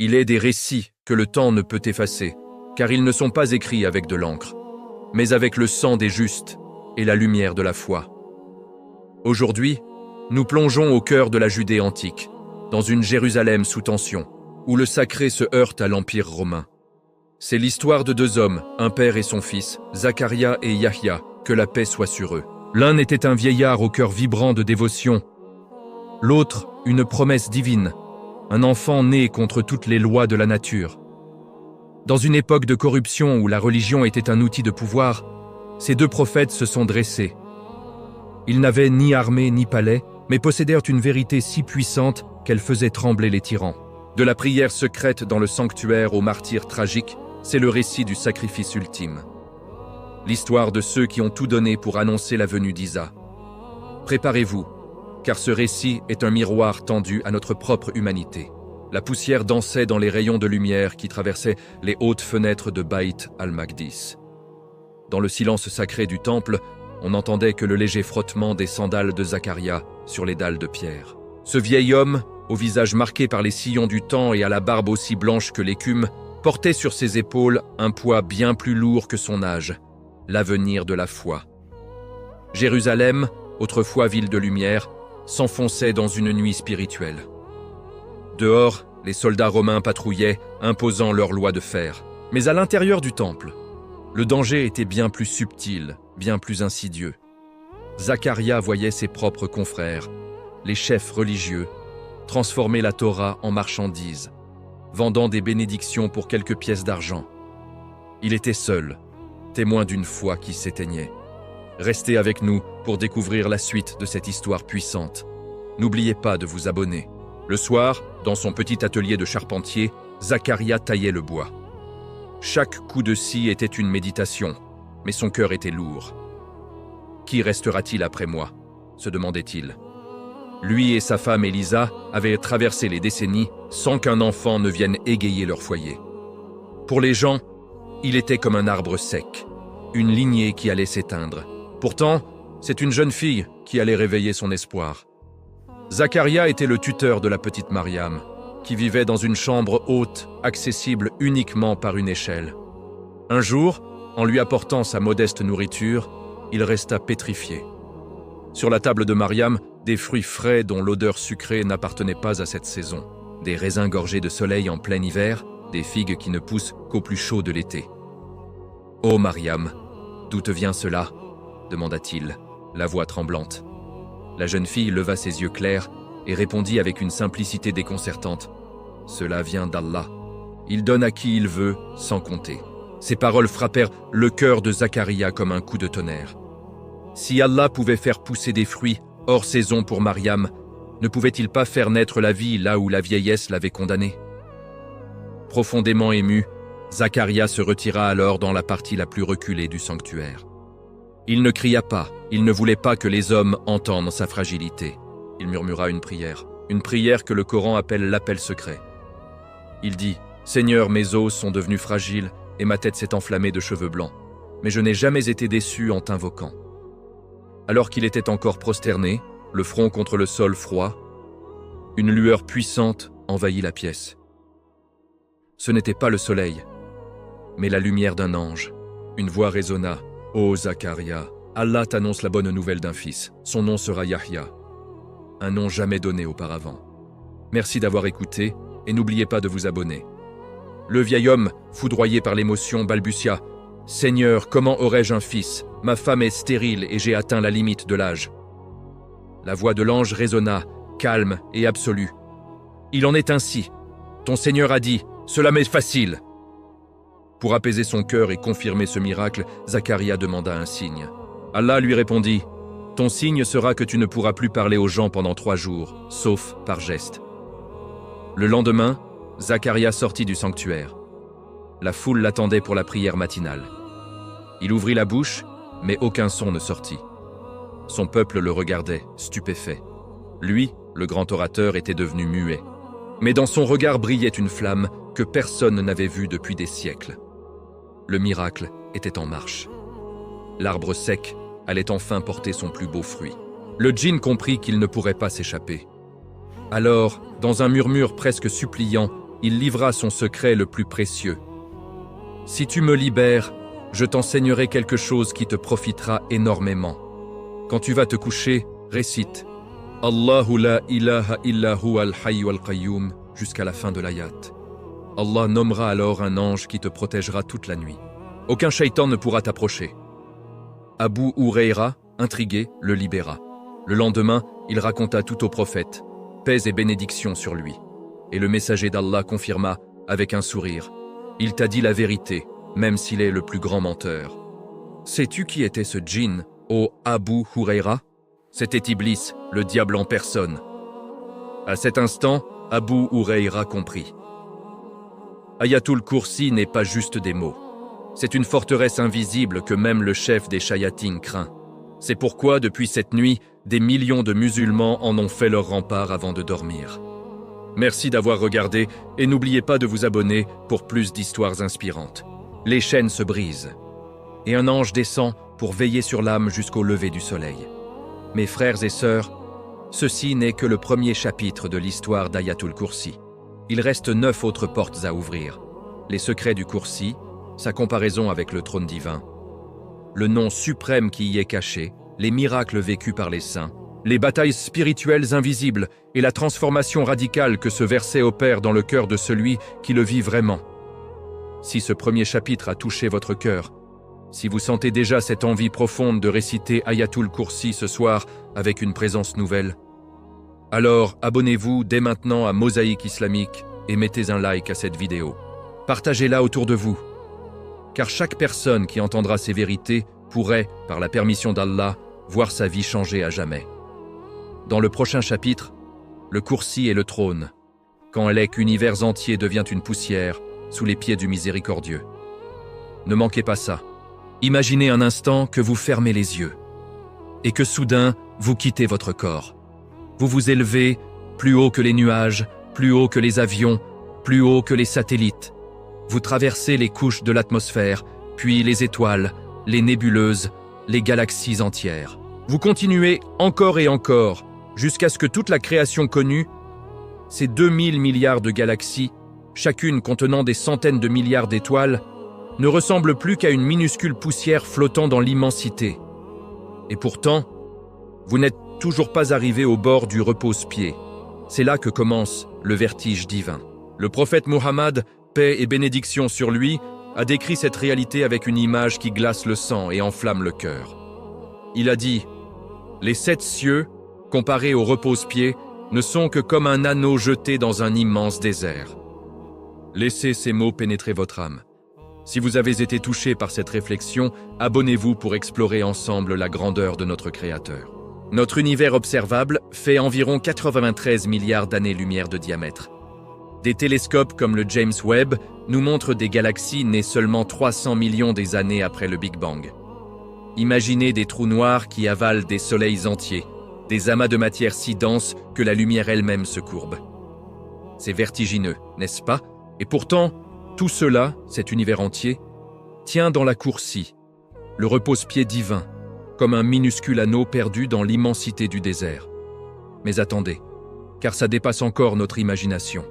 Il est des récits que le temps ne peut effacer, car ils ne sont pas écrits avec de l'encre, mais avec le sang des justes et la lumière de la foi. Aujourd'hui, nous plongeons au cœur de la Judée antique, dans une Jérusalem sous tension, où le sacré se heurte à l'Empire romain. C'est l'histoire de deux hommes, un père et son fils, Zacharia et Yahya, que la paix soit sur eux. L'un était un vieillard au cœur vibrant de dévotion, l'autre une promesse divine, un enfant né contre toutes les lois de la nature. Dans une époque de corruption où la religion était un outil de pouvoir, ces deux prophètes se sont dressés. Ils n'avaient ni armée ni palais, mais possédèrent une vérité si puissante qu'elle faisait trembler les tyrans. De la prière secrète dans le sanctuaire au martyr tragique, c'est le récit du sacrifice ultime. L'histoire de ceux qui ont tout donné pour annoncer la venue d'Isa. Préparez-vous, car ce récit est un miroir tendu à notre propre humanité. La poussière dansait dans les rayons de lumière qui traversaient les hautes fenêtres de Baït al-Maqdis. Dans le silence sacré du temple, on n'entendait que le léger frottement des sandales de Zacharia sur les dalles de pierre. Ce vieil homme, au visage marqué par les sillons du temps et à la barbe aussi blanche que l'écume, portait sur ses épaules un poids bien plus lourd que son âge, l'avenir de la foi. Jérusalem, autrefois ville de lumière, s'enfonçait dans une nuit spirituelle. Dehors, les soldats romains patrouillaient, imposant leurs lois de fer. Mais à l'intérieur du temple, le danger était bien plus subtil, bien plus insidieux. Zacharia voyait ses propres confrères, les chefs religieux, transformer la Torah en marchandise, vendant des bénédictions pour quelques pièces d'argent. Il était seul, témoin d'une foi qui s'éteignait. Restez avec nous pour découvrir la suite de cette histoire puissante. N'oubliez pas de vous abonner. Le soir, dans son petit atelier de charpentier, Zacharia taillait le bois. Chaque coup de scie était une méditation, mais son cœur était lourd. « Qui restera-t-il après moi ?» se demandait-il. Lui et sa femme Elisa avaient traversé les décennies sans qu'un enfant ne vienne égayer leur foyer. Pour les gens, il était comme un arbre sec, une lignée qui allait s'éteindre. Pourtant, c'est une jeune fille qui allait réveiller son espoir. Zacharia était le tuteur de la petite Mariam, qui vivait dans une chambre haute, accessible uniquement par une échelle. Un jour, en lui apportant sa modeste nourriture, il resta pétrifié. Sur la table de Mariam, des fruits frais dont l'odeur sucrée n'appartenait pas à cette saison, des raisins gorgés de soleil en plein hiver, des figues qui ne poussent qu'au plus chaud de l'été. « Oh Mariam, d'où te vient cela ?» demanda-t-il, la voix tremblante. La jeune fille leva ses yeux clairs et répondit avec une simplicité déconcertante. « Cela vient d'Allah. Il donne à qui il veut, sans compter. » Ces paroles frappèrent le cœur de Zacharia comme un coup de tonnerre. Si Allah pouvait faire pousser des fruits hors saison pour Mariam, ne pouvait-il pas faire naître la vie là où la vieillesse l'avait condamnée? Profondément ému, Zacharia se retira alors dans la partie la plus reculée du sanctuaire. Il ne cria pas, il ne voulait pas que les hommes entendent sa fragilité. Il murmura une prière que le Coran appelle l'appel secret. Il dit « Seigneur, mes os sont devenus fragiles et ma tête s'est enflammée de cheveux blancs, mais je n'ai jamais été déçu en t'invoquant. » Alors qu'il était encore prosterné, le front contre le sol froid, une lueur puissante envahit la pièce. Ce n'était pas le soleil, mais la lumière d'un ange. Une voix résonna. « Ô Zacharia, Allah t'annonce la bonne nouvelle d'un fils. Son nom sera Yahya, un nom jamais donné auparavant. Merci d'avoir écouté et n'oubliez pas de vous abonner. » Le vieil homme, foudroyé par l'émotion, balbutia. « Seigneur, comment aurais-je un fils? Ma femme est stérile et j'ai atteint la limite de l'âge. » La voix de l'ange résonna, calme et absolue. « Il en est ainsi. Ton Seigneur a dit, cela m'est facile. » Pour apaiser son cœur et confirmer ce miracle, Zacharia demanda un signe. Allah lui répondit, « Ton signe sera que tu ne pourras plus parler aux gens pendant 3 jours, sauf par geste. » Le lendemain, Zacharia sortit du sanctuaire. La foule l'attendait pour la prière matinale. Il ouvrit la bouche, mais aucun son ne sortit. Son peuple le regardait, stupéfait. Lui, le grand orateur, était devenu muet. Mais dans son regard brillait une flamme que personne n'avait vue depuis des siècles. Le miracle était en marche. L'arbre sec allait enfin porter son plus beau fruit. Le djinn comprit qu'il ne pourrait pas s'échapper. Alors, dans un murmure presque suppliant, il livra son secret le plus précieux. Si tu me libères, je t'enseignerai quelque chose qui te profitera énormément. Quand tu vas te coucher, récite « Allahu la ilaha illa huwa al-hayyu al-qayyum » jusqu'à la fin de l'ayat. Allah nommera alors un ange qui te protégera toute la nuit. Aucun shaitan ne pourra t'approcher. Abu Hurayra, intrigué, le libéra. Le lendemain, il raconta tout au prophète, paix et bénédiction sur lui. Et le messager d'Allah confirma, avec un sourire, « Il t'a dit la vérité, même s'il est le plus grand menteur. » Sais-tu qui était ce djinn, ô Abu Hurayra? C'était Iblis, le diable en personne. À cet instant, Abu Hurayra comprit. Ayatul Kursi n'est pas juste des mots. C'est une forteresse invisible que même le chef des Shayatines craint. C'est pourquoi, depuis cette nuit, des millions de musulmans en ont fait leur rempart avant de dormir. Merci d'avoir regardé et n'oubliez pas de vous abonner pour plus d'histoires inspirantes. Les chaînes se brisent et un ange descend pour veiller sur l'âme jusqu'au lever du soleil. Mes frères et sœurs, ceci n'est que le premier chapitre de l'histoire d'Ayatul Kursi. Il reste 9 autres portes à ouvrir. Les secrets du Kursi, sa comparaison avec le trône divin, le nom suprême qui y est caché, les miracles vécus par les saints, les batailles spirituelles invisibles et la transformation radicale que ce verset opère dans le cœur de celui qui le vit vraiment. Si ce premier chapitre a touché votre cœur, si vous sentez déjà cette envie profonde de réciter Ayatul Kursi ce soir avec une présence nouvelle, alors abonnez-vous dès maintenant à Mosaïque Islamique et mettez un like à cette vidéo. Partagez-la autour de vous, car chaque personne qui entendra ces vérités pourrait, par la permission d'Allah, voir sa vie changer à jamais. Dans le prochain chapitre, le Kursi et le trône, quand l'ek univers entier devient une poussière sous les pieds du miséricordieux. Ne manquez pas ça. Imaginez un instant que vous fermez les yeux et que soudain, vous quittez votre corps. Vous vous élevez plus haut que les nuages, plus haut que les avions, plus haut que les satellites. Vous traversez les couches de l'atmosphère, puis les étoiles, les nébuleuses, les galaxies entières. Vous continuez encore et encore, jusqu'à ce que toute la création connue, ces 2000 milliards de galaxies, chacune contenant des centaines de milliards d'étoiles, ne ressemble plus qu'à une minuscule poussière flottant dans l'immensité. Et pourtant, vous n'êtes toujours pas arrivé au bord du repose-pied. C'est là que commence le vertige divin. Le prophète Muhammad, paix et bénédiction sur lui, a décrit cette réalité avec une image qui glace le sang et enflamme le cœur. Il a dit « Les 7 cieux, comparés au repose-pied, ne sont que comme un anneau jeté dans un immense désert. » Laissez ces mots pénétrer votre âme. Si vous avez été touché par cette réflexion, abonnez-vous pour explorer ensemble la grandeur de notre Créateur. Notre univers observable fait environ 93 milliards d'années-lumière de diamètre. Des télescopes comme le James Webb nous montrent des galaxies nées seulement 300 millions des années après le Big Bang. Imaginez des trous noirs qui avalent des soleils entiers, des amas de matière si denses que la lumière elle-même se courbe. C'est vertigineux, n'est-ce pas? Et pourtant, tout cela, cet univers entier, tient dans la Kursi, le repose-pied divin, comme un minuscule anneau perdu dans l'immensité du désert. Mais attendez, car ça dépasse encore notre imagination.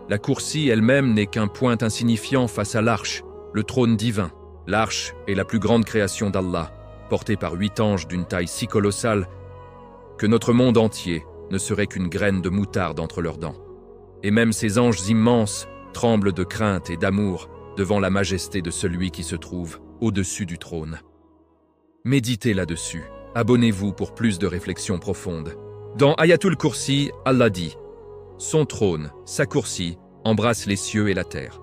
La Kursi elle-même n'est qu'un point insignifiant face à l'arche, le trône divin. L'arche est la plus grande création d'Allah, portée par 8 anges d'une taille si colossale que notre monde entier ne serait qu'une graine de moutarde entre leurs dents. Et même ces anges immenses tremblent de crainte et d'amour devant la majesté de celui qui se trouve au-dessus du trône. Méditez là-dessus, abonnez-vous pour plus de réflexions profondes. Dans Ayatul Kursi, Allah dit « Son trône, sa Kursi, embrasse les cieux et la terre ».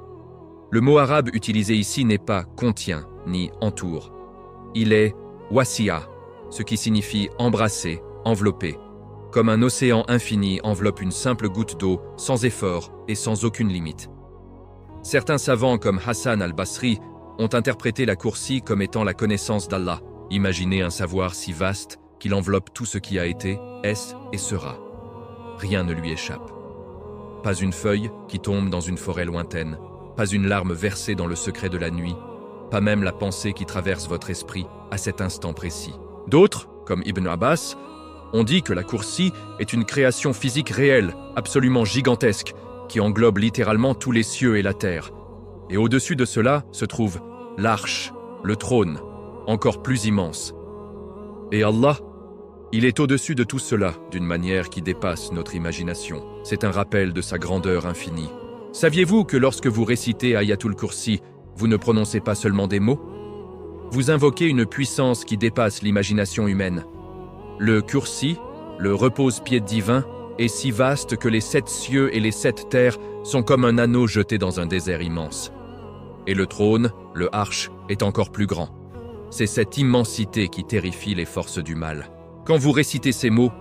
Le mot arabe utilisé ici n'est pas « contient » ni « entoure ». Il est « wasi'a », ce qui signifie « embrasser », « envelopper », comme un océan infini enveloppe une simple goutte d'eau, sans effort et sans aucune limite. Certains savants comme Hassan al-Basri ont interprété la Kursi comme étant la connaissance d'Allah. Imaginez un savoir si vaste qu'il enveloppe tout ce qui a été, est et sera. Rien ne lui échappe. Pas une feuille qui tombe dans une forêt lointaine, pas une larme versée dans le secret de la nuit, pas même la pensée qui traverse votre esprit à cet instant précis. D'autres, comme Ibn Abbas, ont dit que la Kursi est une création physique réelle, absolument gigantesque, qui englobe littéralement tous les cieux et la terre. Et au-dessus de cela se trouve l'arche, le trône, encore plus immense. Et Allah, il est au-dessus de tout cela d'une manière qui dépasse notre imagination. C'est un rappel de sa grandeur infinie. Saviez-vous que lorsque vous récitez Ayatul Kursi, vous ne prononcez pas seulement des mots? Vous invoquez une puissance qui dépasse l'imagination humaine. Le Kursi, le repose-pied divin, est si vaste que les 7 cieux et les 7 terres sont comme un anneau jeté dans un désert immense. Et le trône, le arche, est encore plus grand. C'est cette immensité qui terrifie les forces du mal. Quand vous récitez ces mots,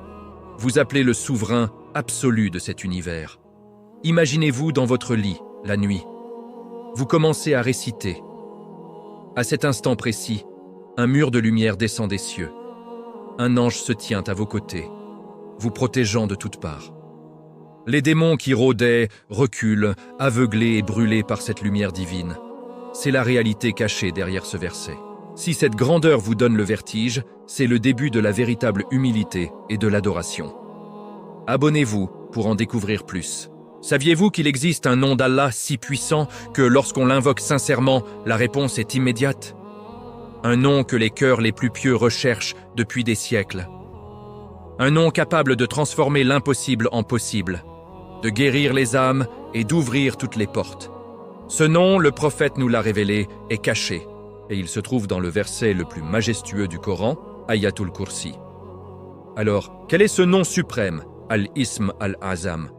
vous appelez le souverain absolu de cet univers. Imaginez-vous dans votre lit, la nuit. Vous commencez à réciter. À cet instant précis, un mur de lumière descend des cieux. Un ange se tient à vos côtés, vous protégeant de toutes parts. Les démons qui rôdaient reculent, aveuglés et brûlés par cette lumière divine. C'est la réalité cachée derrière ce verset. Si cette grandeur vous donne le vertige, c'est le début de la véritable humilité et de l'adoration. Abonnez-vous pour en découvrir plus. Saviez-vous qu'il existe un nom d'Allah si puissant que lorsqu'on l'invoque sincèrement, la réponse est immédiate? Un nom que les cœurs les plus pieux recherchent depuis des siècles. Un nom capable de transformer l'impossible en possible, de guérir les âmes et d'ouvrir toutes les portes. Ce nom, le prophète nous l'a révélé, est caché, et il se trouve dans le verset le plus majestueux du Coran, Ayatul Kursi. Alors, quel est ce nom suprême, Al-Ism Al-Azam?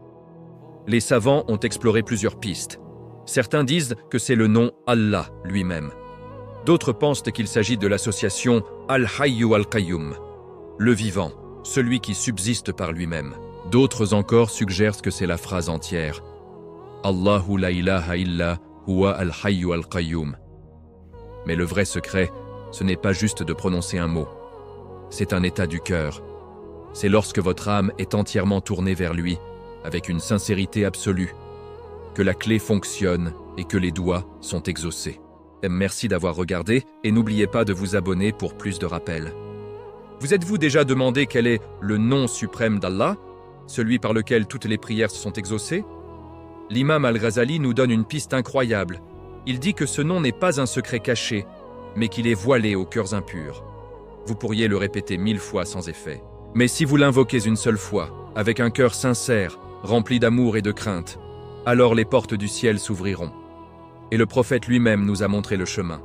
Les savants ont exploré plusieurs pistes. Certains disent que c'est le nom Allah lui-même. D'autres pensent qu'il s'agit de l'association Al-Hayyu Al-Qayyum, le vivant, celui qui subsiste par lui-même. D'autres encore suggèrent que c'est la phrase entière Allahu la ilaha illa huwa al-hayyu al-qayyum. Mais le vrai secret, ce n'est pas juste de prononcer un mot. C'est un état du cœur. C'est lorsque votre âme est entièrement tournée vers lui, avec une sincérité absolue, que la clé fonctionne et que les doigts sont exaucés. Merci d'avoir regardé et n'oubliez pas de vous abonner pour plus de rappels. Vous êtes-vous déjà demandé quel est le nom suprême d'Allah, celui par lequel toutes les prières se sont exaucées? L'imam Al-Ghazali nous donne une piste incroyable. Il dit que ce nom n'est pas un secret caché, mais qu'il est voilé aux cœurs impurs. Vous pourriez le répéter 1000 fois sans effet. Mais si vous l'invoquez une seule fois, avec un cœur sincère, rempli d'amour et de crainte, alors les portes du ciel s'ouvriront. Et le prophète lui-même nous a montré le chemin.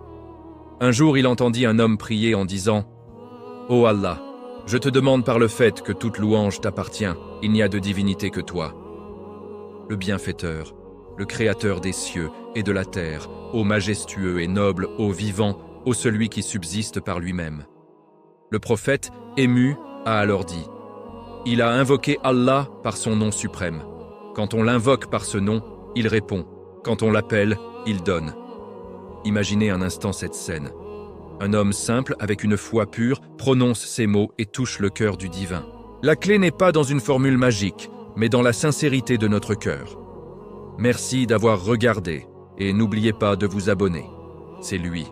Un jour, il entendit un homme prier en disant « Ô Allah, je te demande par le fait que toute louange t'appartient, il n'y a de divinité que toi. Le bienfaiteur, le créateur des cieux et de la terre, ô majestueux et noble, ô vivant, ô celui qui subsiste par lui-même. » Le prophète, ému, a alors dit « Il a invoqué Allah par son nom suprême. Quand on l'invoque par ce nom, il répond. Quand on l'appelle, il donne. » Imaginez un instant cette scène. Un homme simple, avec une foi pure, prononce ces mots et touche le cœur du divin. La clé n'est pas dans une formule magique, mais dans la sincérité de notre cœur. Merci d'avoir regardé, et n'oubliez pas de vous abonner. C'est lui.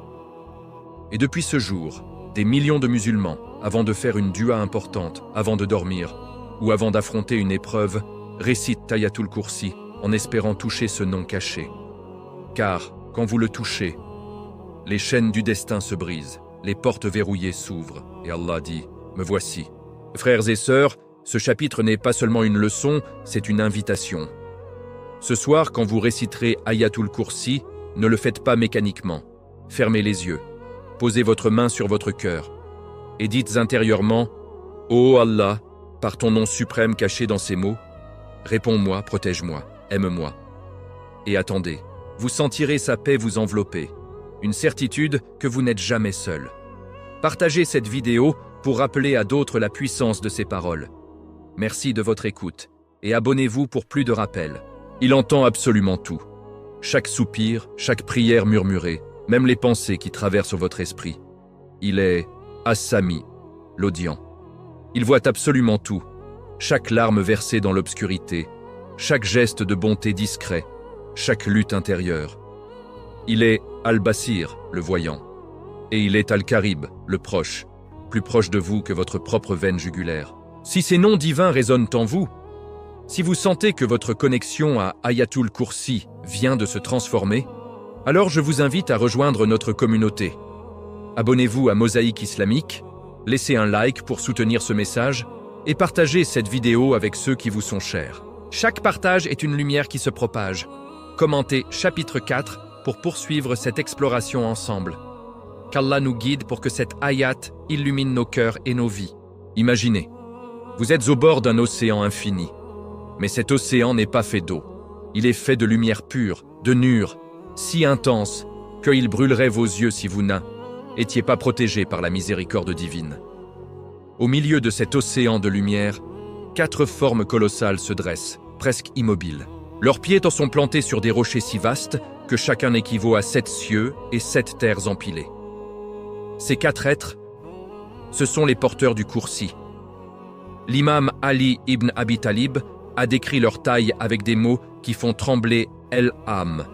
Et depuis ce jour, des millions de musulmans, avant de faire une dua importante, avant de dormir, ou avant d'affronter une épreuve, récitent Ayatul Kursi en espérant toucher ce nom caché. Car, quand vous le touchez, les chaînes du destin se brisent, les portes verrouillées s'ouvrent, et Allah dit « Me voici ». Frères et sœurs, ce chapitre n'est pas seulement une leçon, c'est une invitation. Ce soir, quand vous réciterez Ayatul Kursi, ne le faites pas mécaniquement. Fermez les yeux, posez votre main sur votre cœur, et dites intérieurement « Ô Allah, par ton nom suprême caché dans ces mots, réponds-moi, protège-moi, aime-moi. » Et attendez, vous sentirez sa paix vous envelopper, une certitude que vous n'êtes jamais seul. Partagez cette vidéo pour rappeler à d'autres la puissance de ces paroles. Merci de votre écoute et abonnez-vous pour plus de rappels. Il entend absolument tout. Chaque soupir, chaque prière murmurée, même les pensées qui traversent votre esprit. Il est As-Sami, l'audient. Il voit absolument tout. Chaque larme versée dans l'obscurité, chaque geste de bonté discret, chaque lutte intérieure. Il est Al-Basir, le voyant. Et il est Al-Karib, le proche, plus proche de vous que votre propre veine jugulaire. Si ces noms divins résonnent en vous, Si vous sentez que votre connexion à Ayatul Kursi vient de se transformer, alors je vous invite à rejoindre notre communauté. Abonnez-vous à Mosaïque Islamique, laissez un like pour soutenir ce message et partagez cette vidéo avec ceux qui vous sont chers. Chaque partage est une lumière qui se propage. Commentez chapitre 4 pour poursuivre cette exploration ensemble. Qu'Allah nous guide pour que cette ayat illumine nos cœurs et nos vies. Imaginez, vous êtes au bord d'un océan infini. Mais cet océan n'est pas fait d'eau. Il est fait de lumière pure, de nur, si intense qu'il brûlerait vos yeux si vous n'étiez pas protégés par la miséricorde divine. Au milieu de cet océan de lumière, 4 formes colossales se dressent, presque immobiles. Leurs pieds sont plantés sur des rochers si vastes que chacun équivaut à 7 cieux et 7 terres empilées. Ces 4 êtres, ce sont les porteurs du Kursi. L'imam Ali ibn Abi Talib a décrit leur taille avec des mots qui font trembler El-Am.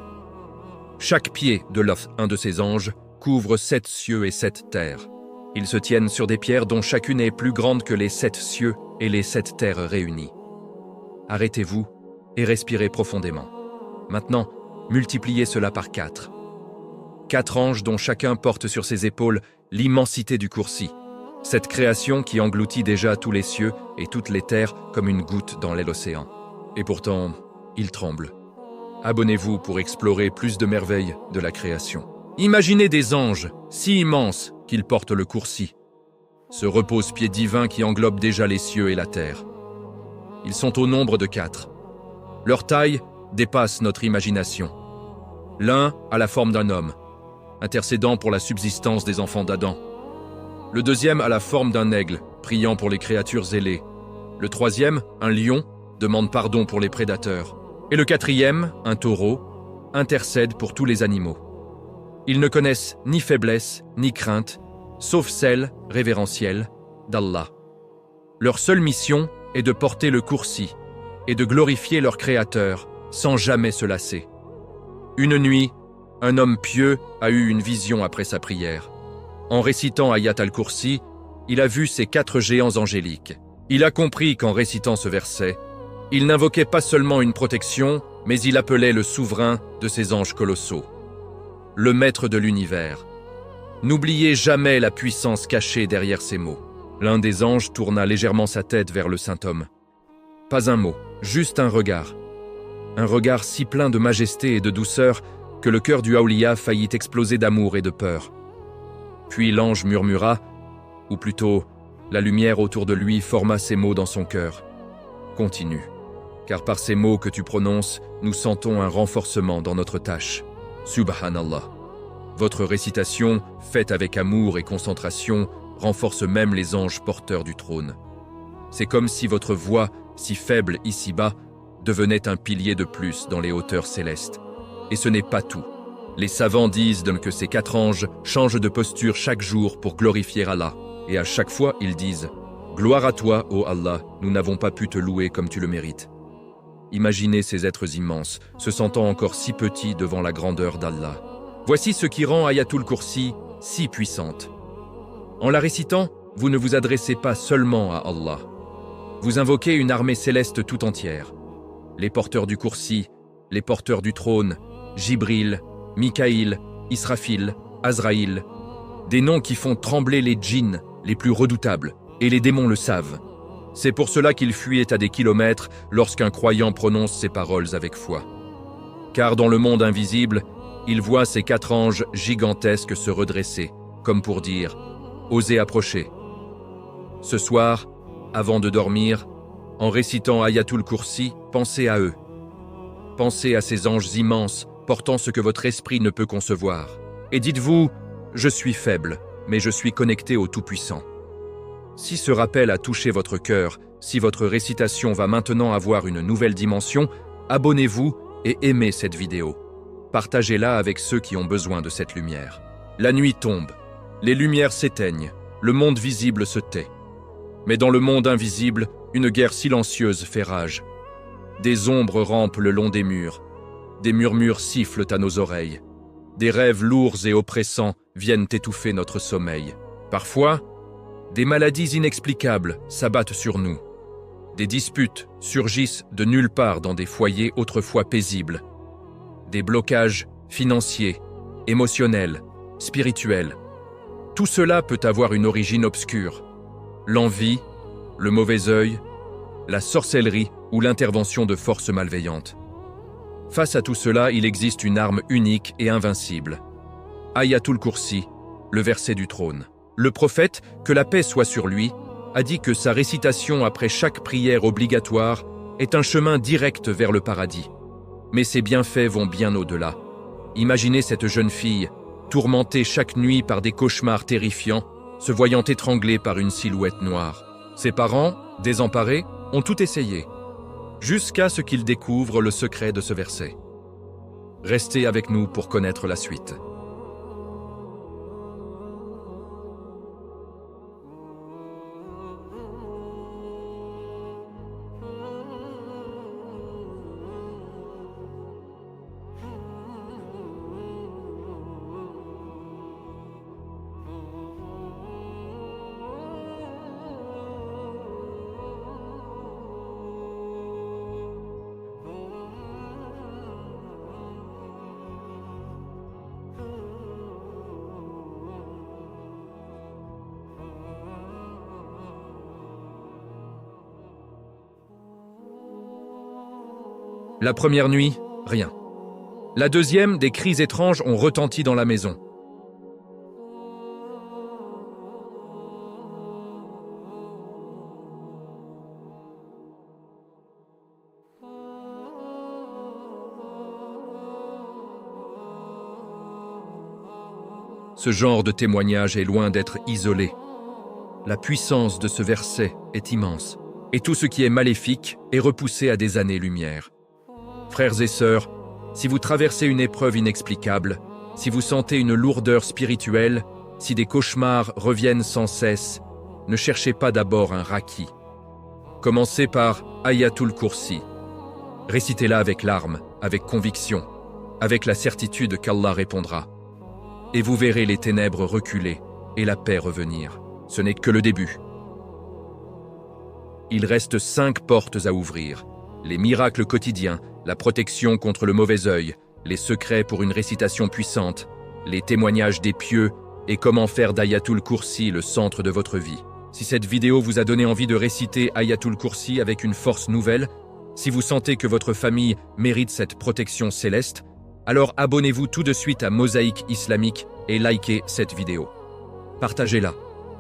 Chaque pied de l'un de ces anges couvre 7 cieux et 7 terres. Ils se tiennent sur des pierres dont chacune est plus grande que les 7 cieux et les 7 terres réunies. Arrêtez-vous et respirez profondément. Maintenant, multipliez cela par 4. 4 anges dont chacun porte sur ses épaules l'immensité du Kursi. Cette création qui engloutit déjà tous les cieux et toutes les terres comme une goutte dans l'océan. Et pourtant, il tremble. Abonnez-vous pour explorer plus de merveilles de la création. Imaginez des anges si immenses qu'ils portent le Kursi, ce repose-pied divin qui englobe déjà les cieux et la terre. Ils sont au nombre de 4. Leur taille dépasse notre imagination. L'un a la forme d'un homme, intercédant pour la subsistance des enfants d'Adam. Le deuxième a la forme d'un aigle, priant pour les créatures ailées. Le troisième, un lion, demande pardon pour les prédateurs. Et le quatrième, un taureau, intercède pour tous les animaux. Ils ne connaissent ni faiblesse, ni crainte, sauf celle, révérentielle, d'Allah. Leur seule mission est de porter le Kursi et de glorifier leur Créateur sans jamais se lasser. Une nuit, un homme pieux a eu une vision après sa prière. En récitant Ayat al-Kursi, il a vu ces 4 géants angéliques. Il a compris qu'en récitant ce verset, il n'invoquait pas seulement une protection, mais il appelait le souverain de ces anges colossaux, le maître de l'univers. N'oubliez jamais la puissance cachée derrière ces mots. L'un des anges tourna légèrement sa tête vers le saint homme. Pas un mot, juste un regard. Un regard si plein de majesté et de douceur que le cœur du Awliya faillit exploser d'amour et de peur. Puis l'ange murmura, ou plutôt, la lumière autour de lui forma ces mots dans son cœur. Continue, car par ces mots que tu prononces, nous sentons un renforcement dans notre tâche. Subhanallah. Votre récitation, faite avec amour et concentration, renforce même les anges porteurs du trône. C'est comme si votre voix, si faible ici-bas, devenait un pilier de plus dans les hauteurs célestes. Et ce n'est pas tout. Les savants disent que ces 4 anges changent de posture chaque jour pour glorifier Allah. Et à chaque fois, ils disent « Gloire à toi, ô Allah, nous n'avons pas pu te louer comme tu le mérites. » Imaginez ces êtres immenses, se sentant encore si petits devant la grandeur d'Allah. Voici ce qui rend Ayatul Kursi si puissante. En la récitant, vous ne vous adressez pas seulement à Allah. Vous invoquez une armée céleste tout entière. Les porteurs du Kursi, les porteurs du trône, Jibril, Mikaïl, Israfil, Azraïl, des noms qui font trembler les djinns les plus redoutables, et les démons le savent. C'est pour cela qu'ils fuyaient à des kilomètres lorsqu'un croyant prononce ces paroles avec foi. Car dans le monde invisible, il voit ces 4 anges gigantesques se redresser, comme pour dire « Osez approcher ». Ce soir, avant de dormir, en récitant Ayatul Kursi, pensez à eux. Pensez à ces anges immenses portant ce que votre esprit ne peut concevoir. Et dites-vous « Je suis faible, mais je suis connecté au Tout-Puissant ». Si ce rappel a touché votre cœur, si votre récitation va maintenant avoir une nouvelle dimension, abonnez-vous et aimez cette vidéo. Partagez-la avec ceux qui ont besoin de cette lumière. La nuit tombe, les lumières s'éteignent, le monde visible se tait. Mais dans le monde invisible, une guerre silencieuse fait rage. Des ombres rampent le long des murs, des murmures sifflent à nos oreilles. Des rêves lourds et oppressants viennent étouffer notre sommeil. Parfois, des maladies inexplicables s'abattent sur nous. Des disputes surgissent de nulle part dans des foyers autrefois paisibles. Des blocages financiers, émotionnels, spirituels. Tout cela peut avoir une origine obscure. L'envie, le mauvais œil, la sorcellerie ou l'intervention de forces malveillantes. Face à tout cela, il existe une arme unique et invincible. Ayatul Kursi, le verset du trône. Le prophète, que la paix soit sur lui, a dit que sa récitation après chaque prière obligatoire est un chemin direct vers le paradis. Mais ses bienfaits vont bien au-delà. Imaginez cette jeune fille, tourmentée chaque nuit par des cauchemars terrifiants, se voyant étranglée par une silhouette noire. Ses parents, désemparés, ont tout essayé, jusqu'à ce qu'ils découvrent le secret de ce verset. Restez avec nous pour connaître la suite. La première nuit, rien. La deuxième, des cris étranges ont retenti dans la maison. Ce genre de témoignage est loin d'être isolé. La puissance de ce verset est immense, et tout ce qui est maléfique est repoussé à des années-lumière. Frères et sœurs, si vous traversez une épreuve inexplicable, si vous sentez une lourdeur spirituelle, si des cauchemars reviennent sans cesse, ne cherchez pas d'abord un raki. Commencez par Ayatul Kursi. Récitez-la avec larmes, avec conviction, avec la certitude qu'Allah répondra. Et vous verrez les ténèbres reculer et la paix revenir. Ce n'est que le début. Il reste 5 portes à ouvrir. Les miracles quotidiens, la protection contre le mauvais œil, les secrets pour une récitation puissante, les témoignages des pieux et comment faire d'Ayatul Kursi le centre de votre vie. Si cette vidéo vous a donné envie de réciter Ayatul Kursi avec une force nouvelle, si vous sentez que votre famille mérite cette protection céleste, alors abonnez-vous tout de suite à Mosaïque Islamique et likez cette vidéo. Partagez-la,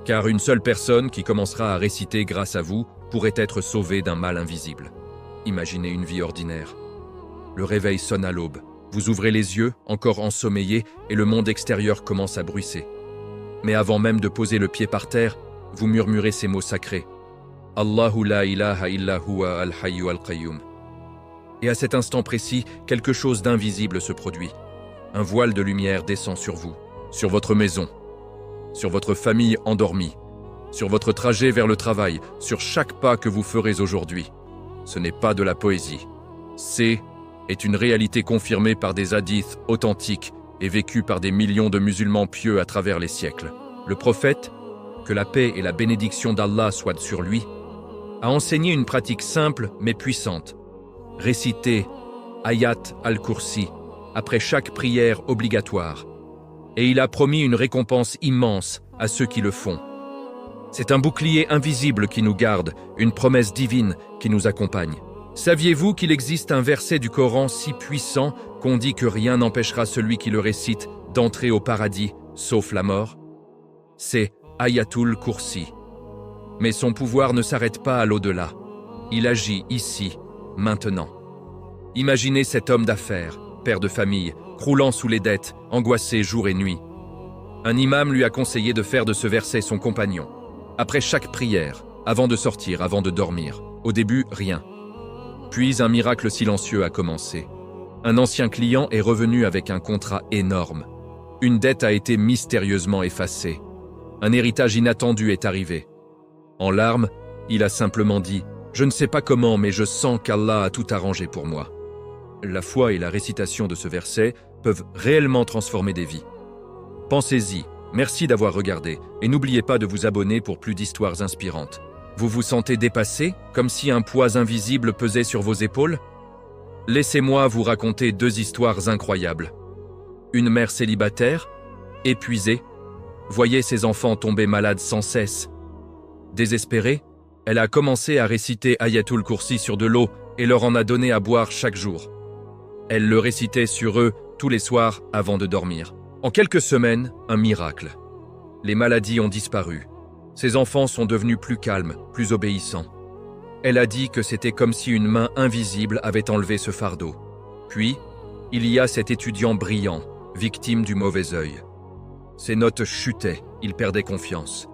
car une seule personne qui commencera à réciter grâce à vous pourrait être sauvée d'un mal invisible. Imaginez une vie ordinaire. Le réveil sonne à l'aube. Vous ouvrez les yeux, encore ensommeillés, et le monde extérieur commence à bruisser. Mais avant même de poser le pied par terre, vous murmurez ces mots sacrés. Allahu la ilaha illa huwa al-hayyu al-qayyum. Et à cet instant précis, quelque chose d'invisible se produit. Un voile de lumière descend sur vous, sur votre maison, sur votre famille endormie, sur votre trajet vers le travail, sur chaque pas que vous ferez aujourd'hui. Ce n'est pas de la poésie. C'est une réalité confirmée par des hadiths authentiques et vécue par des millions de musulmans pieux à travers les siècles. Le prophète, que la paix et la bénédiction d'Allah soient sur lui, a enseigné une pratique simple mais puissante. Réciter Ayat al-Kursi après chaque prière obligatoire. Et il a promis une récompense immense à ceux qui le font. C'est un bouclier invisible qui nous garde, une promesse divine qui nous accompagne. Saviez-vous qu'il existe un verset du Coran si puissant qu'on dit que rien n'empêchera celui qui le récite d'entrer au paradis, sauf la mort? C'est Ayatul Kursi. Mais son pouvoir ne s'arrête pas à l'au-delà. Il agit ici, maintenant. Imaginez cet homme d'affaires, père de famille, croulant sous les dettes, angoissé jour et nuit. Un imam lui a conseillé de faire de ce verset son compagnon. Après chaque prière, avant de sortir, avant de dormir. Au début, rien. Puis un miracle silencieux a commencé. Un ancien client est revenu avec un contrat énorme. Une dette a été mystérieusement effacée. Un héritage inattendu est arrivé. En larmes, il a simplement dit « Je ne sais pas comment, mais je sens qu'Allah a tout arrangé pour moi. » La foi et la récitation de ce verset peuvent réellement transformer des vies. Pensez-y, merci d'avoir regardé, et n'oubliez pas de vous abonner pour plus d'histoires inspirantes. Vous vous sentez dépassé, comme si un poids invisible pesait sur vos épaules? Laissez-moi vous raconter 2 histoires incroyables. Une mère célibataire, épuisée, voyait ses enfants tomber malades sans cesse. Désespérée, elle a commencé à réciter Ayatul Kursi sur de l'eau et leur en a donné à boire chaque jour. Elle le récitait sur eux tous les soirs avant de dormir. En quelques semaines, un miracle. Les maladies ont disparu. Ses enfants sont devenus plus calmes, plus obéissants. Elle a dit que c'était comme si une main invisible avait enlevé ce fardeau. Puis, il y a cet étudiant brillant, victime du mauvais œil. Ses notes chutaient, il perdait confiance.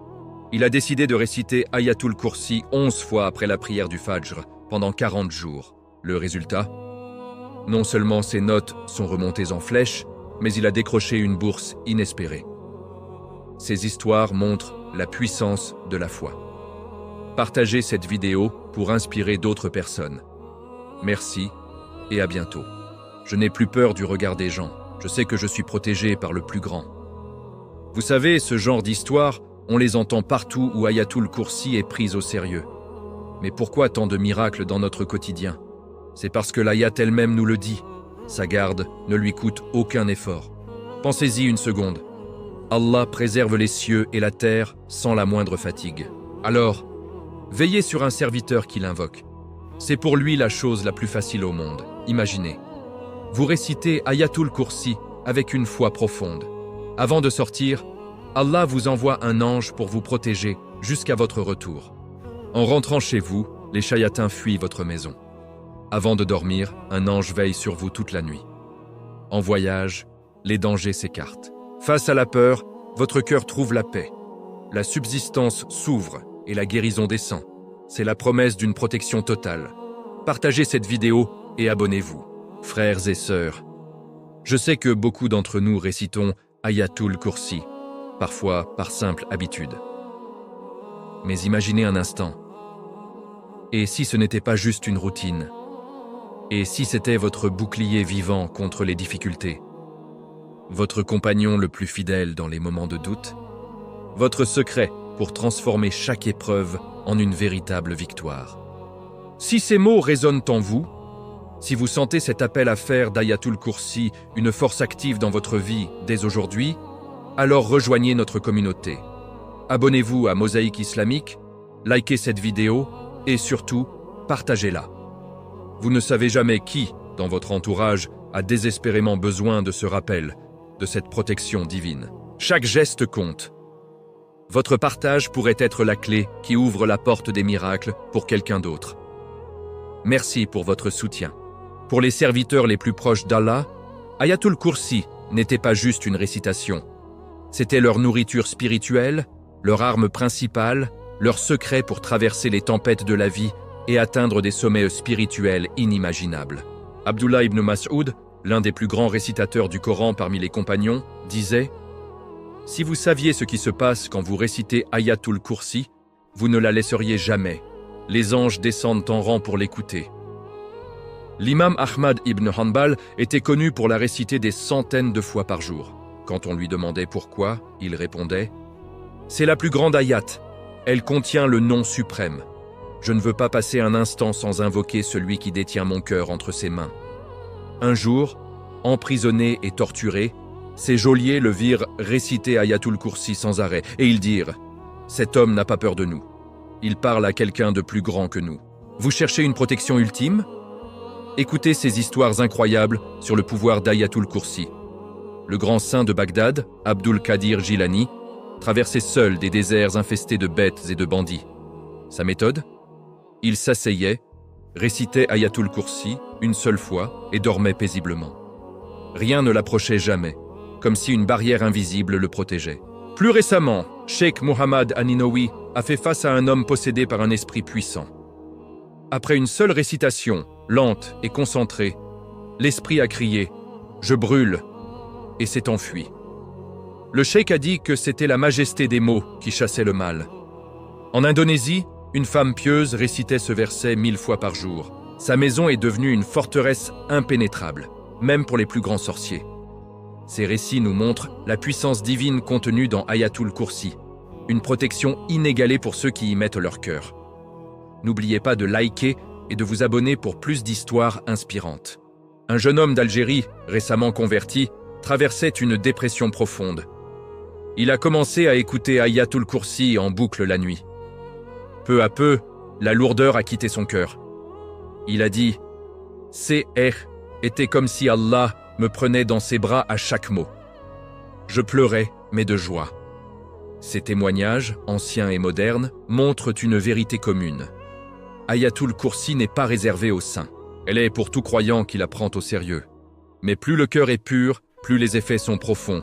Il a décidé de réciter Ayatul Kursi 11 fois après la prière du Fajr, pendant 40 jours. Le résultat? Non seulement ses notes sont remontées en flèche, mais il a décroché une bourse inespérée. Ces histoires montrent la puissance de la foi. Partagez cette vidéo pour inspirer d'autres personnes. Merci et à bientôt. Je n'ai plus peur du regard des gens. Je sais que je suis protégé par le plus grand. Vous savez, ce genre d'histoire, on les entend partout où Ayatul Kursi est prise au sérieux. Mais pourquoi tant de miracles dans notre quotidien? C'est parce que l'ayat elle-même nous le dit. Sa garde ne lui coûte aucun effort. Pensez-y une seconde. Allah préserve les cieux et la terre sans la moindre fatigue. Alors, veillez sur un serviteur qui l'invoque. C'est pour lui la chose la plus facile au monde. Imaginez. Vous récitez Ayatul Kursi avec une foi profonde. Avant de sortir, Allah vous envoie un ange pour vous protéger jusqu'à votre retour. En rentrant chez vous, les chayatins fuient votre maison. Avant de dormir, un ange veille sur vous toute la nuit. En voyage, les dangers s'écartent. Face à la peur, votre cœur trouve la paix. La subsistance s'ouvre et la guérison descend. C'est la promesse d'une protection totale. Partagez cette vidéo et abonnez-vous. Frères et sœurs, je sais que beaucoup d'entre nous récitons Ayatul Kursi, parfois par simple habitude. Mais imaginez un instant. Et si ce n'était pas juste une routine? Et si c'était votre bouclier vivant contre les difficultés? Votre compagnon le plus fidèle dans les moments de doute? Votre secret pour transformer chaque épreuve en une véritable victoire? Si ces mots résonnent en vous, si vous sentez cet appel à faire d'Ayatul Kursi une force active dans votre vie dès aujourd'hui, alors rejoignez notre communauté. Abonnez-vous à Mosaïque Islamique, likez cette vidéo et surtout, partagez-la. Vous ne savez jamais qui, dans votre entourage, a désespérément besoin de ce rappel, de cette protection divine. Chaque geste compte. Votre partage pourrait être la clé qui ouvre la porte des miracles pour quelqu'un d'autre. Merci pour votre soutien. Pour les serviteurs les plus proches d'Allah, Ayatul Kursi n'était pas juste une récitation. C'était leur nourriture spirituelle, leur arme principale, leur secret pour traverser les tempêtes de la vie et atteindre des sommets spirituels inimaginables. Abdullah ibn Mas'ud, l'un des plus grands récitateurs du Coran parmi les compagnons, disait « Si vous saviez ce qui se passe quand vous récitez Ayatul Kursi, vous ne la laisseriez jamais. Les anges descendent en rang pour l'écouter. » L'imam Ahmad ibn Hanbal était connu pour la réciter des centaines de fois par jour. Quand on lui demandait pourquoi, il répondait « C'est la plus grande ayat. Elle contient le nom suprême. Je ne veux pas passer un instant sans invoquer celui qui détient mon cœur entre ses mains. » Un jour, emprisonné et torturé, ses geôliers le virent réciter Ayatul Kursi sans arrêt et ils dirent « Cet homme n'a pas peur de nous. Il parle à quelqu'un de plus grand que nous. Vous cherchez une protection ultime ? Écoutez ces histoires incroyables sur le pouvoir d'Ayatul Kursi. Le grand saint de Bagdad, Abdul Qadir Jilani, traversait seul des déserts infestés de bêtes et de bandits. Sa méthode ? Il s'asseyait, récitait Ayatul Kursi une seule fois et dormait paisiblement. Rien ne l'approchait jamais, comme si une barrière invisible le protégeait. Plus récemment, Cheikh Mohammad Aninoui a fait face à un homme possédé par un esprit puissant. Après une seule récitation, lente et concentrée, l'esprit a crié « Je brûle !» et s'est enfui. Le cheikh a dit que c'était la majesté des mots qui chassait le mal. En Indonésie, une femme pieuse récitait ce verset 1000 fois par jour. Sa maison est devenue une forteresse impénétrable, même pour les plus grands sorciers. Ces récits nous montrent la puissance divine contenue dans Ayatul Kursi, une protection inégalée pour ceux qui y mettent leur cœur. n'oubliez pas de liker et de vous abonner pour plus d'histoires inspirantes. Un jeune homme d'Algérie, récemment converti, traversait une dépression profonde. Il a commencé à écouter Ayatul Kursi en boucle la nuit. Peu à peu, la lourdeur a quitté son cœur. Il a dit « C'est était comme si Allah me prenait dans ses bras à chaque mot. Je pleurais, mais de joie. » Ces témoignages, anciens et modernes, montrent une vérité commune. Ayatul Kursi n'est pas réservée aux saints. Elle est pour tout croyant qui la prend au sérieux. Mais plus le cœur est pur, plus les effets sont profonds.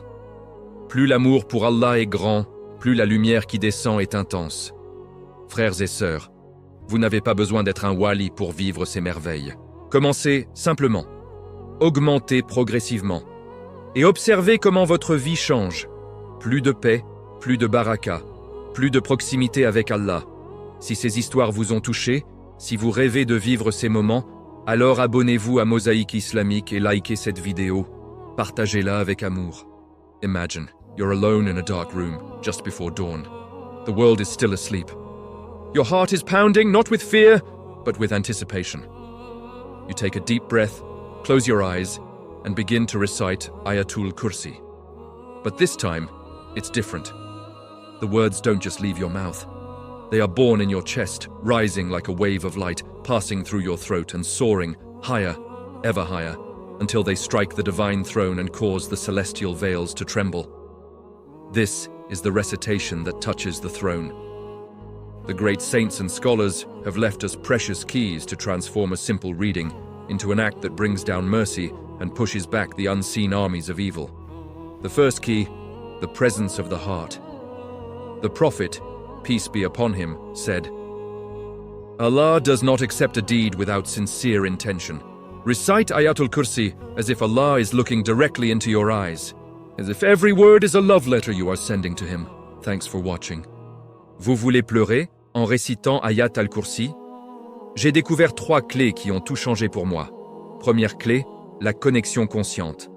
Plus l'amour pour Allah est grand, plus la lumière qui descend est intense. Frères et sœurs, vous n'avez pas besoin d'être un wali pour vivre ces merveilles. Commencez simplement. Augmentez progressivement. Et observez comment votre vie change. Plus de paix, plus de baraka, plus de proximité avec Allah. Si ces histoires vous ont touché, si vous rêvez de vivre ces moments, alors abonnez-vous à Mosaïque Islamique et likez cette vidéo. Partagez-la avec amour. Imagine, you're alone in a dark room, just before dawn. The world is still asleep. Your heart is pounding, not with fear, but with anticipation. You take a deep breath, close your eyes, and begin to recite Ayatul Kursi. But this time, it's different. The words don't just leave your mouth. They are born in your chest, rising like a wave of light, passing through your throat and soaring higher, ever higher, until they strike the divine throne and cause the celestial veils to tremble. This is the recitation that touches the throne. The great saints and scholars have left us precious keys to transform a simple reading into an act that brings down mercy and pushes back the unseen armies of evil. The first key, the presence of the heart. The Prophet, peace be upon him, said, Allah does not accept a deed without sincere intention. Recite Ayatul Kursi as if Allah is looking directly into your eyes, as if every word is a love letter you are sending to him. Thanks for watching. Vous voulez pleurer en récitant Ayat al-Kursi? J'ai découvert 3 clés qui ont tout changé pour moi. Première clé, la connexion consciente.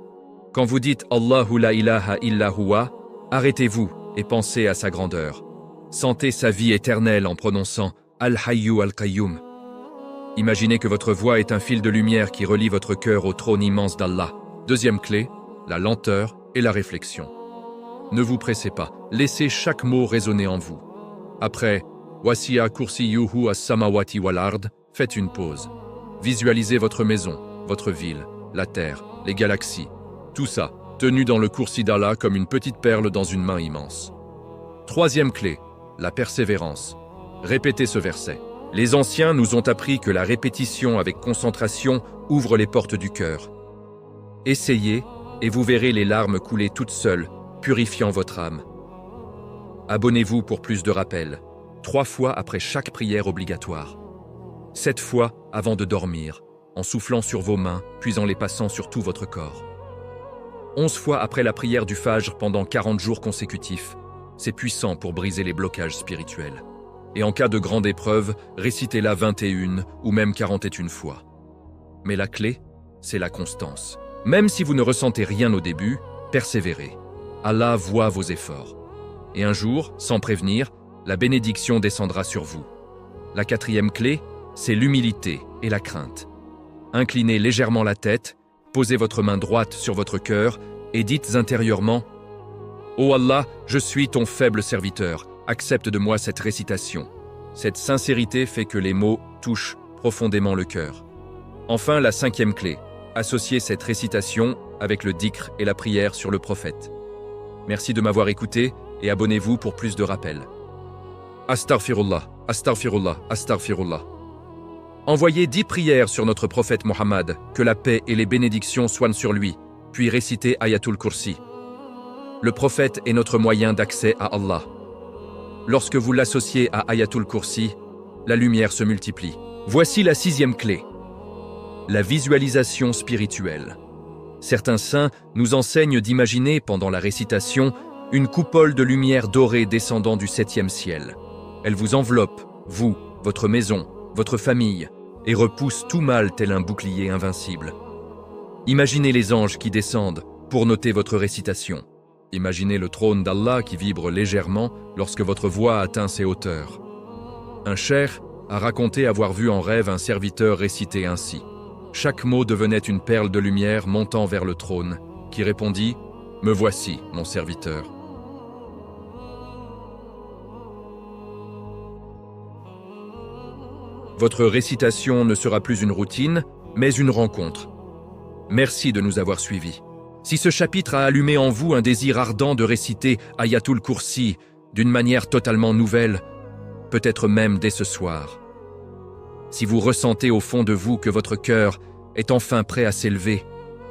Quand vous dites Allahu la ilaha illa huwa, arrêtez-vous et pensez à sa grandeur. Sentez sa vie éternelle en prononçant Al-Hayyu al-Qayyum. Imaginez que votre voix est un fil de lumière qui relie votre cœur au trône immense d'Allah. Deuxième clé, la lenteur et la réflexion. Ne vous pressez pas, laissez chaque mot résonner en vous. Après Wasi'a kursiyuhu as-samawati wal-ard, faites une pause. Visualisez votre maison, votre ville, la terre, les galaxies. Tout ça, tenu dans le Kursi d'Allah comme une petite perle dans une main immense. Troisième clé, la persévérance. Répétez ce verset. Les anciens nous ont appris que la répétition avec concentration ouvre les portes du cœur. Essayez et vous verrez les larmes couler toutes seules, purifiant votre âme. Abonnez-vous pour plus de rappels. 3 fois après chaque prière obligatoire. 7 fois avant de dormir, en soufflant sur vos mains, puis en les passant sur tout votre corps. 11 fois après la prière du Fajr pendant 40 jours consécutifs. C'est puissant pour briser les blocages spirituels. Et en cas de grande épreuve, récitez-la 21 ou même 41 fois. Mais la clé, c'est la constance. Même si vous ne ressentez rien au début, persévérez. Allah voit vos efforts. Et un jour, sans prévenir, la bénédiction descendra sur vous. La 4e clé, c'est l'humilité et la crainte. Inclinez légèrement la tête, posez votre main droite sur votre cœur et dites intérieurement « Ô Allah, je suis ton faible serviteur, accepte de moi cette récitation. » Cette sincérité fait que les mots touchent profondément le cœur. Enfin, la 5e clé, associez cette récitation avec le dhikr et la prière sur le prophète. Merci de m'avoir écouté et abonnez-vous pour plus de rappels. Astaghfirullah, astaghfirullah, astaghfirullah. Envoyez 10 prières sur notre prophète Mohammed, que la paix et les bénédictions soient sur lui, puis récitez Ayatul Kursi. Le prophète est notre moyen d'accès à Allah. Lorsque vous l'associez à Ayatul Kursi, la lumière se multiplie. Voici la 6e clé. La visualisation spirituelle. Certains saints nous enseignent d'imaginer pendant la récitation une coupole de lumière dorée descendant du 7e ciel. Elle vous enveloppe, vous, votre maison, votre famille, et repousse tout mal tel un bouclier invincible. Imaginez les anges qui descendent pour noter votre récitation. Imaginez le trône d'Allah qui vibre légèrement lorsque votre voix atteint ses hauteurs. Un cheikh, a raconté avoir vu en rêve un serviteur réciter ainsi. Chaque mot devenait une perle de lumière montant vers le trône, qui répondit « Me voici, mon serviteur ». Votre récitation ne sera plus une routine, mais une rencontre. Merci de nous avoir suivis. Si ce chapitre a allumé en vous un désir ardent de réciter Ayatul Kursi d'une manière totalement nouvelle, peut-être même dès ce soir. Si vous ressentez au fond de vous que votre cœur est enfin prêt à s'élever,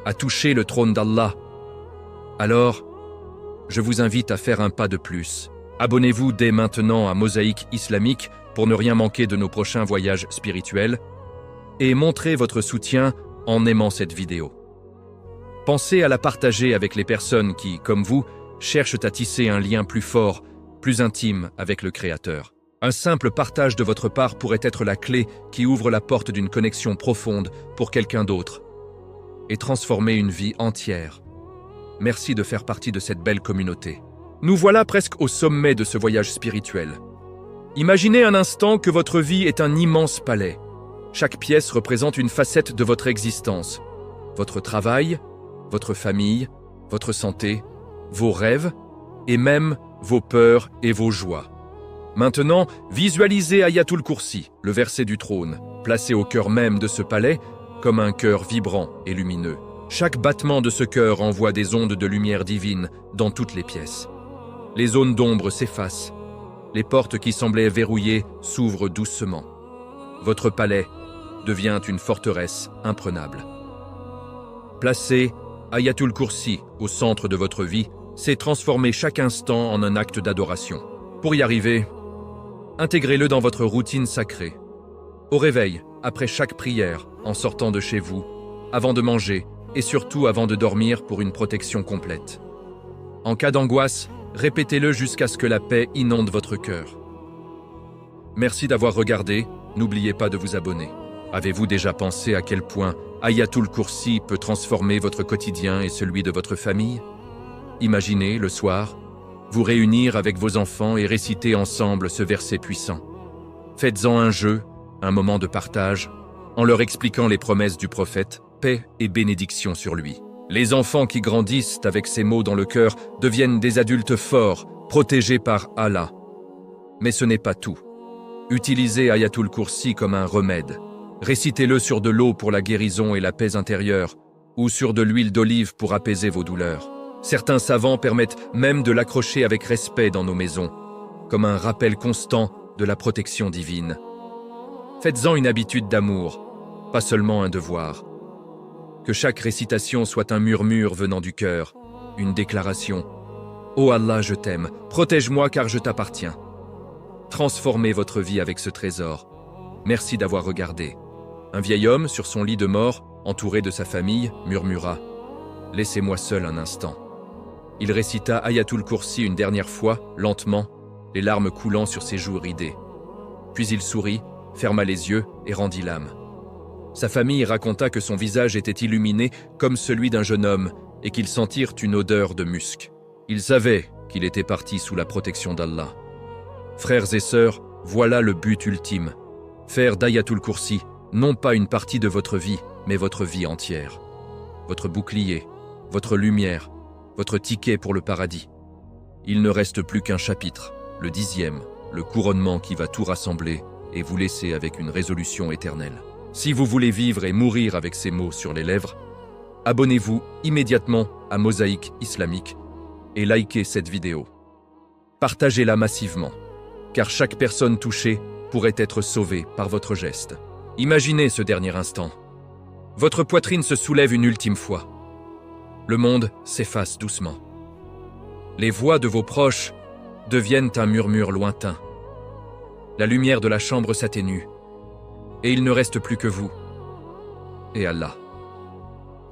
à toucher le trône d'Allah, alors, je vous invite à faire un pas de plus. Abonnez-vous dès maintenant à Mosaïque Islamique pour ne rien manquer de nos prochains voyages spirituels et montrez votre soutien en aimant cette vidéo. Pensez à la partager avec les personnes qui, comme vous, cherchent à tisser un lien plus fort, plus intime avec le Créateur. Un simple partage de votre part pourrait être la clé qui ouvre la porte d'une connexion profonde pour quelqu'un d'autre et transformer une vie entière. Merci de faire partie de cette belle communauté. Nous voilà presque au sommet de ce voyage spirituel. Imaginez un instant que votre vie est un immense palais. Chaque pièce représente une facette de votre existence. Votre travail, votre famille, votre santé, vos rêves et même vos peurs et vos joies. Maintenant, visualisez Ayatul Kursi, le verset du trône, placé au cœur même de ce palais, comme un cœur vibrant et lumineux. Chaque battement de ce cœur envoie des ondes de lumière divine dans toutes les pièces. Les zones d'ombre s'effacent. Les portes qui semblaient verrouillées s'ouvrent doucement. Votre palais devient une forteresse imprenable. Placer Ayatul Kursi au centre de votre vie, c'est transformer chaque instant en un acte d'adoration. Pour y arriver, intégrez-le dans votre routine sacrée. Au réveil, après chaque prière, en sortant de chez vous, avant de manger et surtout avant de dormir pour une protection complète. En cas d'angoisse, répétez-le jusqu'à ce que la paix inonde votre cœur. Merci d'avoir regardé, n'oubliez pas de vous abonner. Avez-vous déjà pensé à quel point Ayatul Kursi peut transformer votre quotidien et celui de votre famille? Imaginez, le soir, vous réunir avec vos enfants et réciter ensemble ce verset puissant. Faites-en un jeu, un moment de partage, en leur expliquant les promesses du prophète, paix et bénédiction sur lui. Les enfants qui grandissent avec ces mots dans le cœur deviennent des adultes forts, protégés par Allah. Mais ce n'est pas tout. Utilisez Ayatul Kursi comme un remède. Récitez-le sur de l'eau pour la guérison et la paix intérieure, ou sur de l'huile d'olive pour apaiser vos douleurs. Certains savants permettent même de l'accrocher avec respect dans nos maisons, comme un rappel constant de la protection divine. Faites-en une habitude d'amour, pas seulement un devoir. Que chaque récitation soit un murmure venant du cœur, une déclaration. « Oh Allah, je t'aime, protège-moi car je t'appartiens. » Transformez votre vie avec ce trésor. Merci d'avoir regardé. Un vieil homme, sur son lit de mort, entouré de sa famille, murmura « Laissez-moi seul un instant. » Il récita Ayatul Kursi une dernière fois, lentement, les larmes coulant sur ses joues ridées. Puis il sourit, ferma les yeux et rendit l'âme. Sa famille raconta que son visage était illuminé comme celui d'un jeune homme et qu'ils sentirent une odeur de musc. Ils savaient qu'il était parti sous la protection d'Allah. Frères et sœurs, voilà le but ultime. Faire d'Ayatul Kursi non pas une partie de votre vie, mais votre vie entière. Votre bouclier, votre lumière, votre ticket pour le paradis. Il ne reste plus qu'un chapitre, le 10e, le couronnement qui va tout rassembler et vous laisser avec une résolution éternelle. Si vous voulez vivre et mourir avec ces mots sur les lèvres, abonnez-vous immédiatement à Mosaïque Islamique et likez cette vidéo. Partagez-la massivement, car chaque personne touchée pourrait être sauvée par votre geste. Imaginez ce dernier instant. Votre poitrine se soulève une ultime fois. Le monde s'efface doucement. Les voix de vos proches deviennent un murmure lointain. La lumière de la chambre s'atténue. Et il ne reste plus que vous et Allah.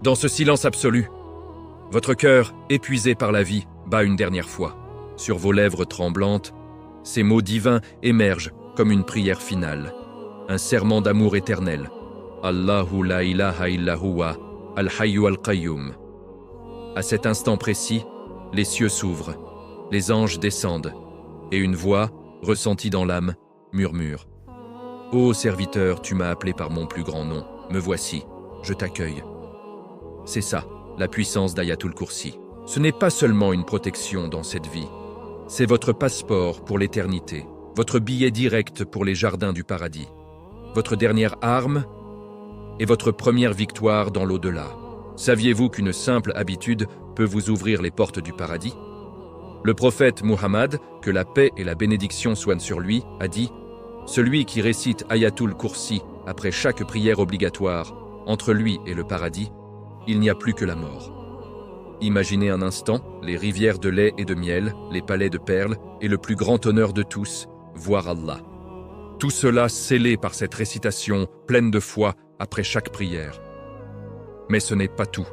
Dans ce silence absolu, votre cœur, épuisé par la vie, bat une dernière fois. Sur vos lèvres tremblantes, ces mots divins émergent comme une prière finale, un serment d'amour éternel. Allahu la ilaha illa huwa, al-hayyu al-qayyum. À cet instant précis, les cieux s'ouvrent, les anges descendent, et une voix, ressentie dans l'âme, murmure. Ô serviteur, tu m'as appelé par mon plus grand nom. Me voici, je t'accueille. C'est ça, la puissance d'Ayatul Kursi. Ce n'est pas seulement une protection dans cette vie. C'est votre passeport pour l'éternité, votre billet direct pour les jardins du paradis, votre dernière arme et votre première victoire dans l'au-delà. Saviez-vous qu'une simple habitude peut vous ouvrir les portes du paradis? Le prophète Muhammad, que la paix et la bénédiction soient sur lui, a dit « Celui qui récite Ayatul Kursi après chaque prière obligatoire, entre lui et le paradis, il n'y a plus que la mort. » Imaginez un instant les rivières de lait et de miel, les palais de perles et le plus grand honneur de tous, voir Allah. Tout cela scellé par cette récitation pleine de foi après chaque prière. Mais ce n'est pas tout.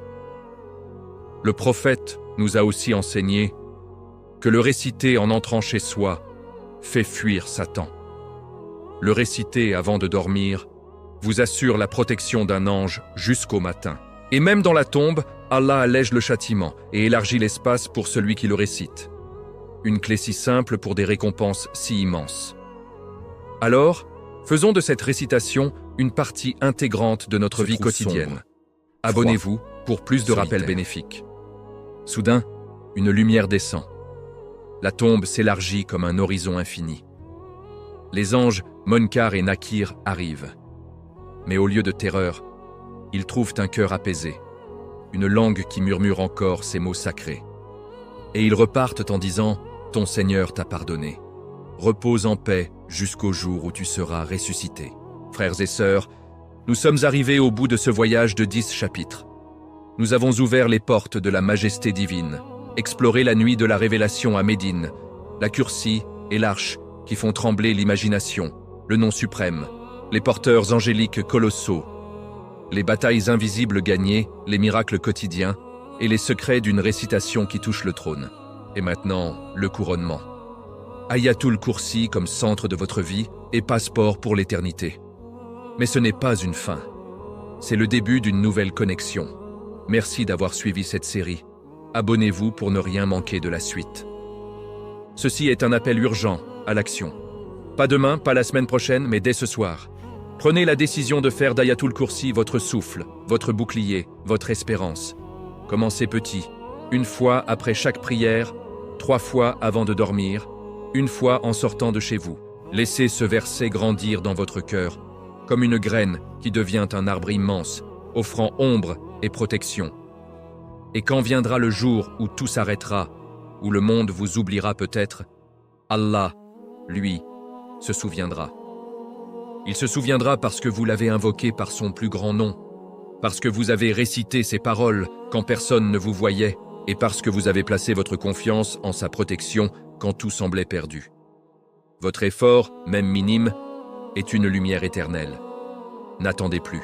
Le prophète nous a aussi enseigné que le réciter en entrant chez soi fait fuir Satan. Le réciter avant de dormir vous assure la protection d'un ange jusqu'au matin. Et même dans la tombe, Allah allège le châtiment et élargit l'espace pour celui qui le récite. Une clé si simple pour des récompenses si immenses. Alors, faisons de cette récitation une partie intégrante de notre vie quotidienne. Abonnez-vous pour plus de rappels bénéfiques. Soudain, une lumière descend. La tombe s'élargit comme un horizon infini. Les anges Munkar et Nakir arrivent. Mais au lieu de terreur, ils trouvent un cœur apaisé, une langue qui murmure encore ces mots sacrés. Et ils repartent en disant « Ton Seigneur t'a pardonné. Repose en paix jusqu'au jour où tu seras ressuscité. » Frères et sœurs, nous sommes arrivés au bout de ce voyage de 10 chapitres. Nous avons ouvert les portes de la majesté divine, exploré la nuit de la révélation à Médine, la Kursi et l'arche qui font trembler l'imagination, le nom suprême, les porteurs angéliques colossaux, les batailles invisibles gagnées, les miracles quotidiens et les secrets d'une récitation qui touche le trône. Et maintenant, le couronnement. Ayatul Kursi comme centre de votre vie et passeport pour l'éternité. Mais ce n'est pas une fin. C'est le début d'une nouvelle connexion. Merci d'avoir suivi cette série. Abonnez-vous pour ne rien manquer de la suite. Ceci est un appel urgent à l'action. Pas demain, pas la semaine prochaine, mais dès ce soir. Prenez la décision de faire d'Ayatul Kursi votre souffle, votre bouclier, votre espérance. Commencez petit, une fois après chaque prière, 3 fois avant de dormir, une fois en sortant de chez vous. Laissez ce verset grandir dans votre cœur, comme une graine qui devient un arbre immense, offrant ombre et protection. Et quand viendra le jour où tout s'arrêtera, où le monde vous oubliera peut-être, Allah, lui, se souviendra. Il se souviendra parce que vous l'avez invoqué par son plus grand nom, parce que vous avez récité ses paroles quand personne ne vous voyait, et parce que vous avez placé votre confiance en sa protection quand tout semblait perdu. Votre effort, même minime, est une lumière éternelle. N'attendez plus.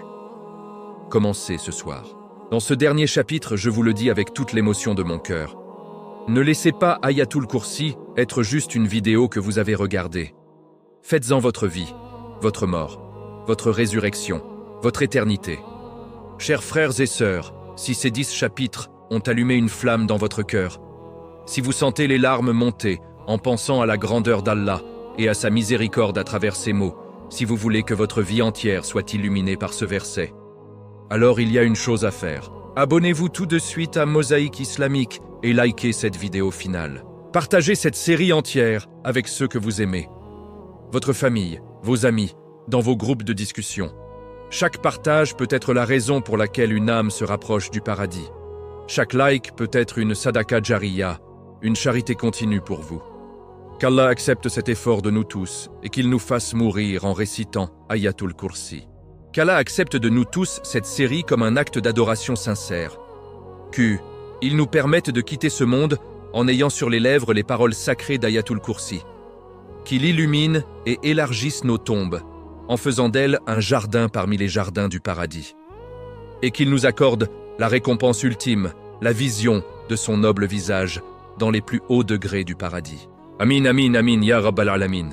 Commencez ce soir. Dans ce dernier chapitre, je vous le dis avec toute l'émotion de mon cœur. Ne laissez pas Ayatul Kursi être juste une vidéo que vous avez regardée. Faites-en votre vie, votre mort, votre résurrection, votre éternité. Chers frères et sœurs, si ces 10 chapitres ont allumé une flamme dans votre cœur, si vous sentez les larmes monter en pensant à la grandeur d'Allah et à sa miséricorde à travers ces mots, si vous voulez que votre vie entière soit illuminée par ce verset, alors il y a une chose à faire. Abonnez-vous tout de suite à Mosaïque Islamique et likez cette vidéo finale. Partagez cette série entière avec ceux que vous aimez. Votre famille, vos amis, dans vos groupes de discussion. Chaque partage peut être la raison pour laquelle une âme se rapproche du paradis. Chaque like peut être une sadaqa jariya, une charité continue pour vous. Qu'Allah accepte cet effort de nous tous et qu'il nous fasse mourir en récitant Ayatul Kursi. Qu'Allah accepte de nous tous cette série comme un acte d'adoration sincère. Qu'il nous permette de quitter ce monde en ayant sur les lèvres les paroles sacrées d'Ayatul Kursi. Qu'il illumine et élargisse nos tombes, en faisant d'elles un jardin parmi les jardins du paradis. Et qu'il nous accorde la récompense ultime, la vision de son noble visage dans les plus hauts degrés du paradis. Amin, amin, amin, ya Rabbal Alamin.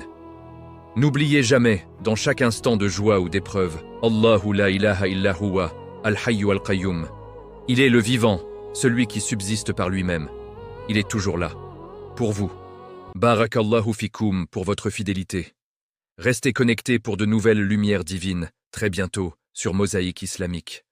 N'oubliez jamais, dans chaque instant de joie ou d'épreuve, Allahu la ilaha illa huwa, al-hayyu al-qayyum. Il est le vivant, celui qui subsiste par lui-même. Il est toujours là, pour vous. Barakallahu fikoum pour votre fidélité. Restez connectés pour de nouvelles lumières divines, très bientôt, sur Mosaïque Islamique.